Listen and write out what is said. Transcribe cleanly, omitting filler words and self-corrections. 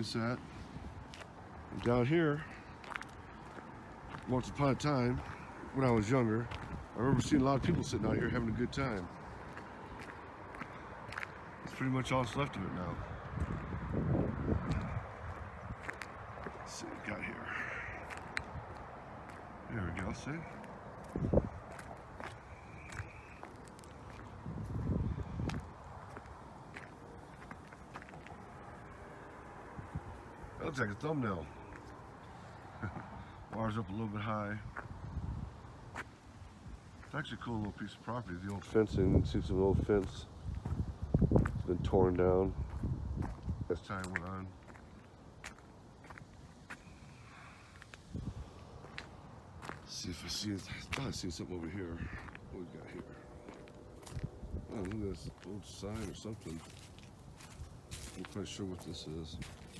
building sat. And down here, once upon a time, when I was younger, I remember seeing a lot of people sitting out here having a good time. That's pretty much all that's left of it now. Let's see what we got here. There we go, see? That looks like a thumbnail. Bars up a little bit high. It's actually a cool little piece of property. The old fencing, you can see some old fence. It's been torn down as time went on. Let's see if I see it. I thought I seen something over here. What we got here? Oh, look at this old sign or something. I'm not quite sure what this is.